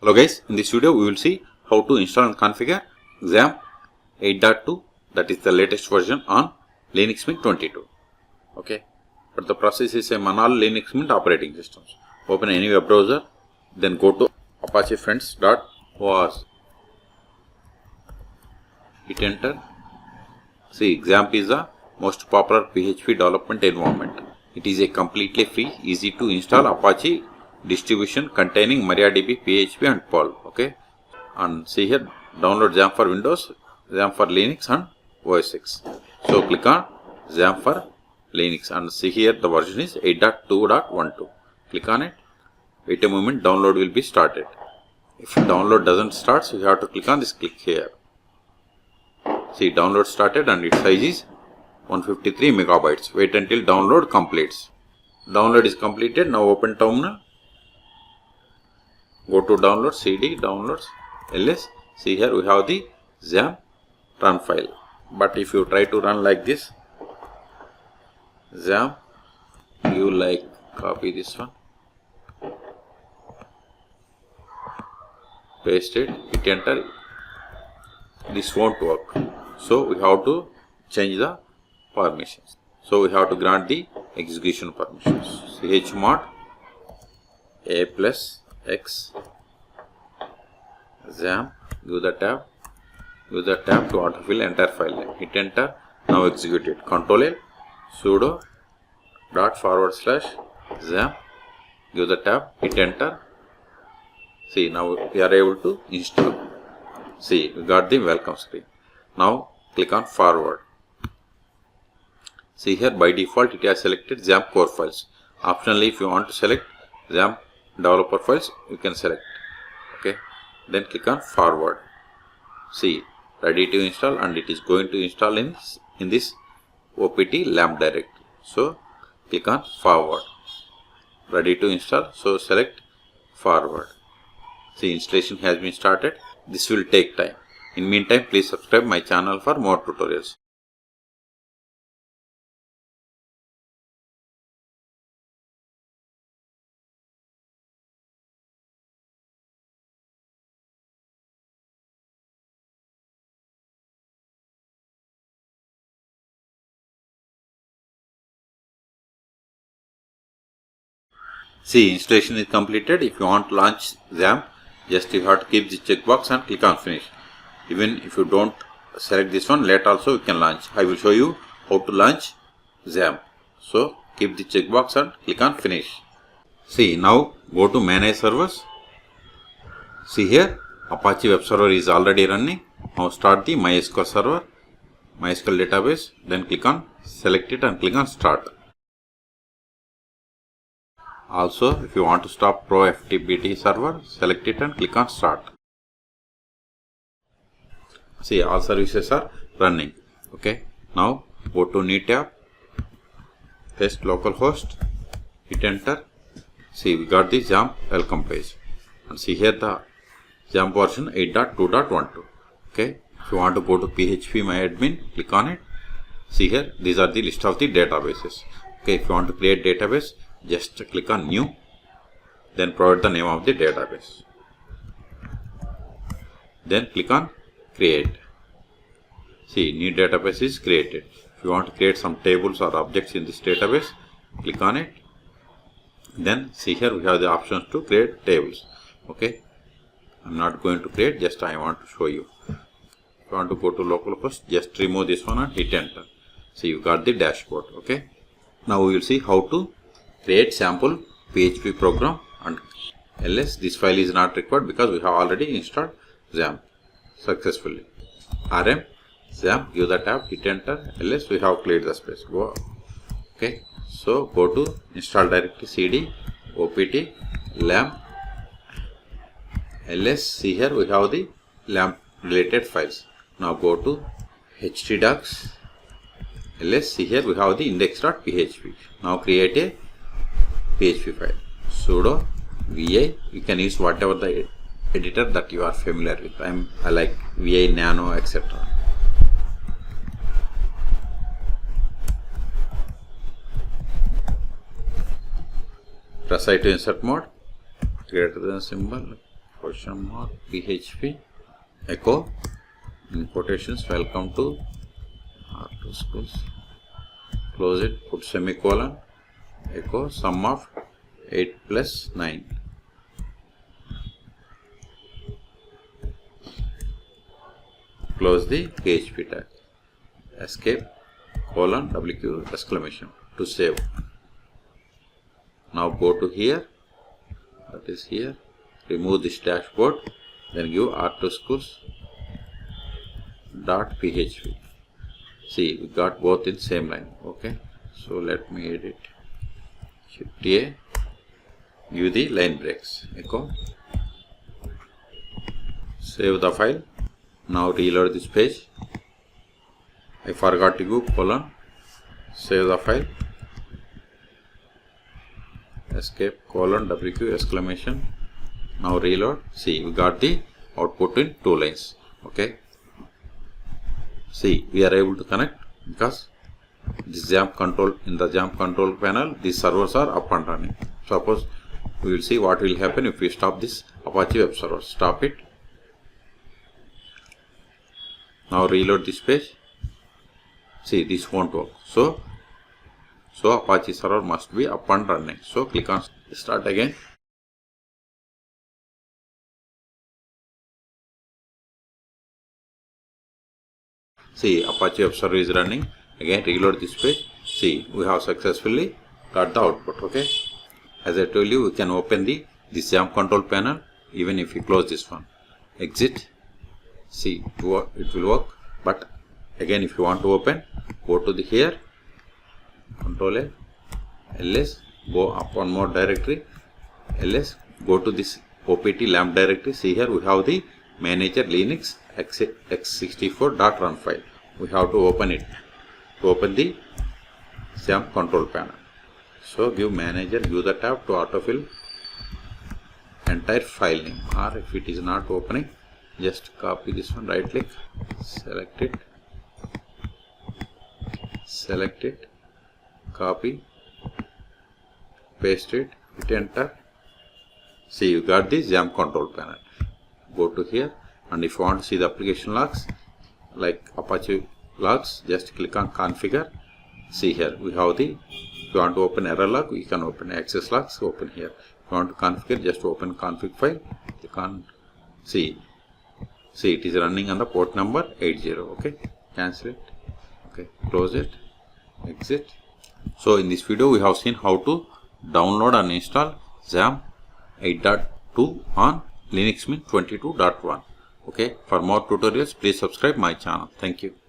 Hello guys, in this video we will see how to install and configure XAMPP 8.2, that is the latest version on Linux Mint 22. Okay, but the process is same on all Linux Mint operating systems. Open any web browser, then go to Apache Friends.org. Hit enter. See, XAMPP is the most popular PHP development environment. It is a completely free, easy to install Apache distribution containing MariaDB, PHP and Perl. Okay, and see here, download XAMPP for Windows, XAMPP for Linux and OS X. So click on XAMPP for Linux and see here the version is 8.2.12. Click on it. Wait a moment, download will be started. If download doesn't start, so you have to click on this click here. See, download started and its size is 153 megabytes. Wait until download completes. Download is completed. Now open terminal. Go to download, cd, downloads, ls. See here we have the XAMPP run file. But if you try to run like this, XAMPP, you like copy this one, paste it, hit enter. This won't work. So we have to change the permissions. So we have to grant the execution permissions. chmod a plus x XAMPP, give the tab to autofill entire file name. Hit enter. Now execute it. Control L, sudo ./XAMPP, give the tab, hit enter. See, now we are able to install. See, we got the welcome screen. Now click on forward. See here, by default it has selected XAMPP core files. Optionally, if you want to select XAMPP developer files, you can select. Okay, then click on forward. See, ready to install, and it is going to install in this opt lamp directory. So click on forward. Ready to install, so select forward. See, installation has been started. This will take time. In meantime, please subscribe my channel for more tutorials. See, installation is completed. If you want to launch XAMPP, just you have to keep the checkbox and click on finish. Even if you don't select this one, later also you can launch. I will show you how to launch XAMPP. So keep the checkbox and click on finish. See, now go to manage servers. See here, Apache web server is already running. Now start the MySQL server, MySQL database. Then click on select it and click on start. Also, if you want to stop Pro FTP server, select it and click on start. See, all services are running. Okay, now go to new tab, paste localhost, hit enter. See, we got the XAMPP welcome page. And see here the XAMPP version 8.2.12. Okay, if you want to go to PHP MyAdmin, click on it. See here, these are the list of the databases. Okay, if you want to create database, just click on new, then provide the name of the database, then click on create. See, new database is created. If you want to create some tables or objects in this database, click on it. Then see here we have the options to create tables. Okay, I'm not going to create, just I want to show you. If you want to go to localhost, just remove this one and hit enter. See, you got the dashboard. Okay, now we will see how to create sample PHP program and ls. This file is not required because we have already installed XAMPP successfully. rm XAMPP, give the tab, hit enter, ls. We have cleared the space. Go. Okay, so go to install directory, cd opt lamp ls. See here we have the lamp related files. Now go to htdocs ls. See here we have the index.php. Now create a PHP file. Sudo vi. You can use whatever the editor that you are familiar with. I like vi, nano, etc. Press I to insert mode. Greater than symbol. PHP echo in quotations, welcome to R2 schools, close it, put semicolon, echo sum of 8 plus 9. Close the PHP tag, escape, colon, WQ, exclamation to save. Now go to here, that is here, remove this dashboard, then give R2 schools .php. See, we got both in same line. Okay, so let me edit. Shift A, give the line breaks, echo, save the file. Now reload this page. I forgot to give colon, save the file, escape, colon, WQ, exclamation. Now reload. See, we got the output in 2 lines. Okay, see, we are able to connect because this XAMPP control, in the XAMPP control panel, these servers are up and running. Suppose we will see what will happen if we stop this Apache web server. Stop it. Now reload this page. See, this won't work. So Apache server must be up and running. So click on start again. See, Apache web server is running. Again reload this page. See, we have successfully got the output. Okay, as I told you, we can open this XAMPP control panel even if you close this one. Exit. See, it will work. But again, if you want to open, go to the here, Control A, ls, go up one more directory, ls, go to this opt lamp directory. See, here we have the manager Linux x64.run file. We have to open it to open the XAMPP control panel. So give manager, give the tab to autofill entire file name, or if it is not opening, just copy this one, right click, select it, copy, paste it, hit enter. See, you got the XAMPP control panel. Go to here, and if you want to see the application logs like Apache logs, just click on configure. See, here we have the, if you want to open error log, you can open access logs, open here. If you want to configure, just open config file, click on, see, it is running on the port number 80. Okay, cancel it. Okay, close it, exit. So in this video we have seen how to download and install XAMPP 8.2 on Linux Mint 22.1. Okay, for more tutorials please subscribe my channel. Thank you.